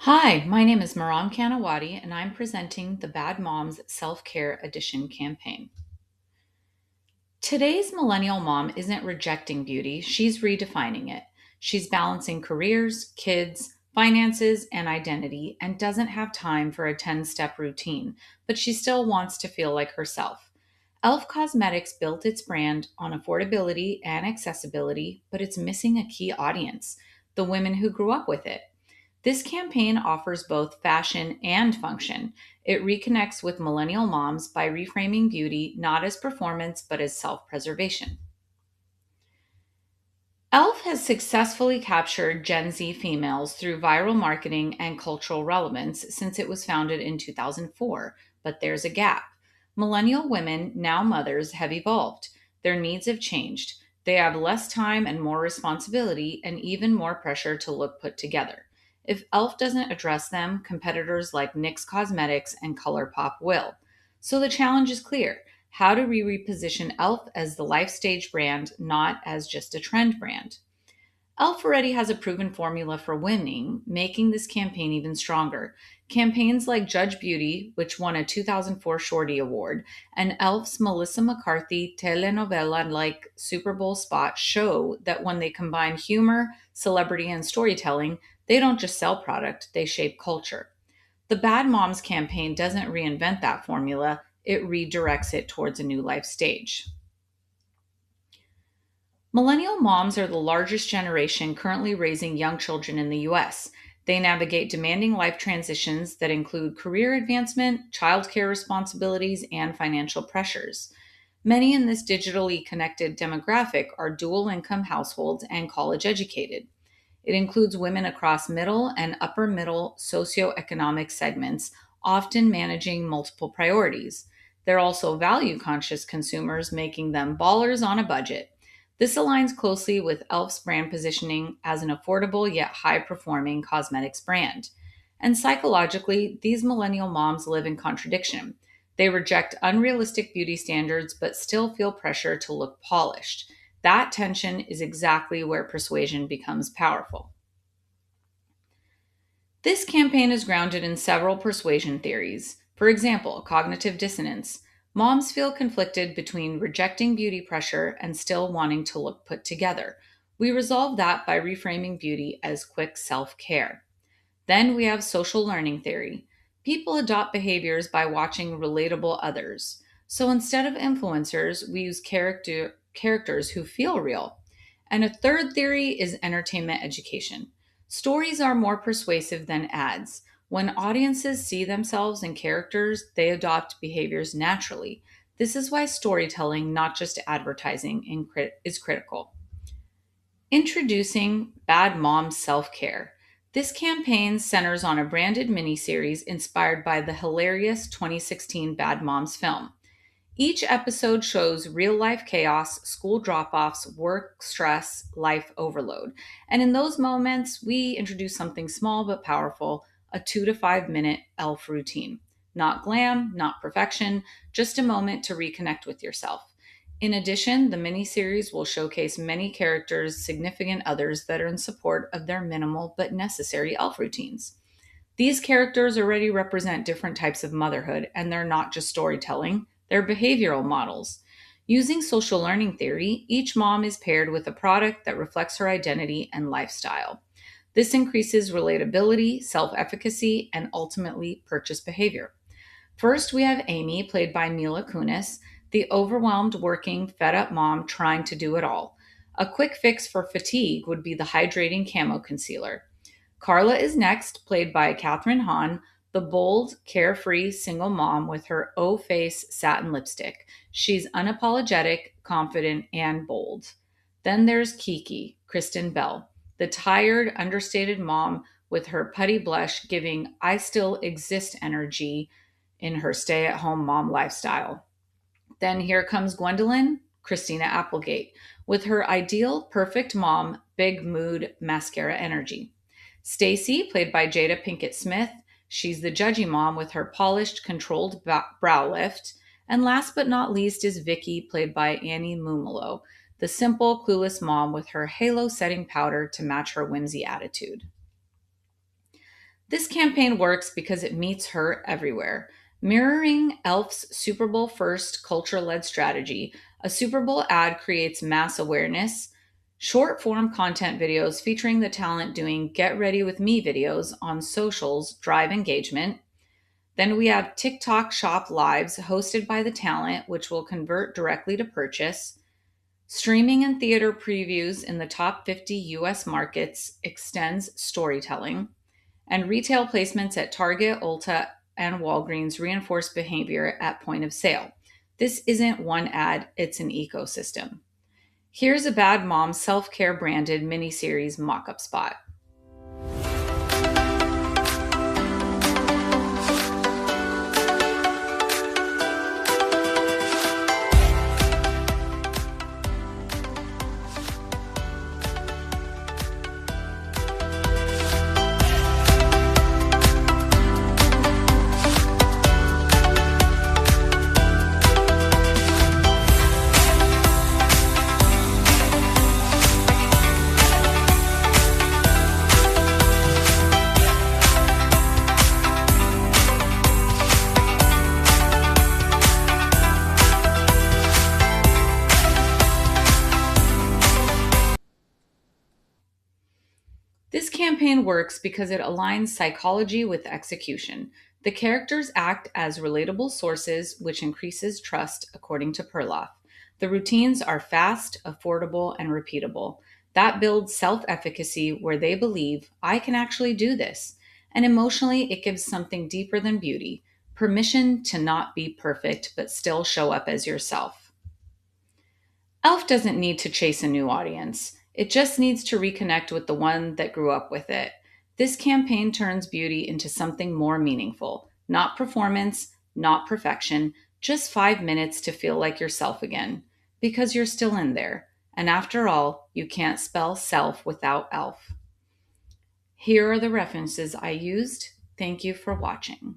Hi, my name is Maram Kanawati, and I'm presenting the Bad Moms Self Care Edition campaign. Today's millennial mom isn't rejecting beauty, she's redefining it. She's balancing careers, kids, finances, and identity, and doesn't have time for a 10-step routine, but she still wants to feel like herself. e.l.f. Cosmetics built its brand on affordability and accessibility, but it's missing a key audience: the women who grew up with it. This campaign offers both fashion and function. It reconnects with millennial moms by reframing beauty not as performance but as self preservation. e.l.f. has successfully captured Gen Z females through viral marketing and cultural relevance since it was founded in 2004, but there's a gap. Millennial women, now mothers, have evolved. Their needs have changed. They have less time and more responsibility, and even more pressure to look put together. If e.l.f. doesn't address them, competitors like NYX Cosmetics and ColourPop will. So the challenge is clear: how do we reposition e.l.f. as the life stage brand, not as just a trend brand? e.l.f. already has a proven formula for winning, making this campaign even stronger. Campaigns like Judge Beauty, which won a 2004 Shorty Award, and e.l.f.'s Melissa McCarthy telenovela like Super Bowl spot show that when they combine humor, celebrity, and storytelling, they don't just sell product, they shape culture. The Bad Moms campaign doesn't reinvent that formula, it redirects it towards a new life stage. Millennial moms are the largest generation currently raising young children in the US. They navigate demanding life transitions that include career advancement, childcare responsibilities, and financial pressures. Many in this digitally connected demographic are dual income households and college educated. It includes women across middle and upper middle socioeconomic segments, often managing multiple priorities. They're also value conscious consumers, making them ballers on a budget. This aligns closely with e.l.f.'s brand positioning as an affordable yet high performing cosmetics brand. And psychologically, these millennial moms live in contradiction. They reject unrealistic beauty standards but still feel pressure to look polished. That tension is exactly where persuasion becomes powerful. This campaign is grounded in several persuasion theories. For example, cognitive dissonance. Moms feel conflicted between rejecting beauty pressure and still wanting to look put together. We resolve that by reframing beauty as quick self care. Then we have social learning theory. People adopt behaviors by watching relatable others. So instead of influencers, we use characters who feel real. And a third theory is entertainment education. Stories are more persuasive than ads. When audiences see themselves in characters, they adopt behaviors naturally. This is why storytelling, not just advertising, is critical. Introducing Bad Mom Self Care. This campaign centers on a branded miniseries inspired by the hilarious 2016 Bad Moms film. Each episode shows real life chaos, school drop offs, work stress, life overload. And in those moments, we introduce something small but powerful: a 2 to 5 minute e.l.f. routine. Not glam, not perfection, just a moment to reconnect with yourself. In addition, the miniseries will showcase many characters, significant others that are in support of their minimal but necessary e.l.f. routines. These characters already represent different types of motherhood, and they're not just storytelling, they're behavioral models. Using social learning theory, each mom is paired with a product that reflects her identity and lifestyle. This increases relatability, self efficacy, and ultimately purchase behavior. First, we have Amy, played by Mila Kunis, the overwhelmed, working, fed up mom trying to do it all. A quick fix for fatigue would be the hydrating camo concealer. Carla is next, played by Katherine Hahn, the bold, carefree single mom with her O face satin lipstick. She's unapologetic, confident, and bold. Then there's Kiki, Kristen Bell, the tired, understated mom with her putty blush giving I still exist energy in her stay at home mom lifestyle. Then here comes Gwendolyn, Christina Applegate, with her ideal, perfect mom, big mood, mascara energy. Stacy, played by Jada Pinkett Smith, she's the judgy mom with her polished, controlled brow lift. And last but not least is Vicky, played by Annie Mumolo, the simple, clueless mom with her halo setting powder to match her whimsy attitude. This campaign works because it meets her everywhere. Mirroring e.l.f.'s Super Bowl first culture led strategy, a Super Bowl ad creates mass awareness. Short form content videos featuring the talent doing get ready with me videos on socials drive engagement. Then we have TikTok shop lives hosted by the talent, which will convert directly to purchase. Streaming and theater previews in the top 50 US markets extends storytelling, and retail placements at Target, Ulta, and Walgreens reinforce behavior at point of sale. This isn't one ad, it's an ecosystem. Here's a Bad Mom self care branded miniseries mock up spot. This campaign works because it aligns psychology with execution. The characters act as relatable sources, which increases trust, according to Perloff. The routines are fast, affordable, and repeatable. That builds self efficacy where they believe, I can actually do this. And emotionally, it gives something deeper than beauty permission to not be perfect, but still show up as yourself. Elf doesn't need to chase a new audience. It just needs to reconnect with the one that grew up with it. This campaign turns beauty into something more meaningful, not performance, not perfection, just 5 minutes to feel like yourself again, because you're still in there. And after all, you can't spell self without elf. Here are the references I used. Thank you for watching.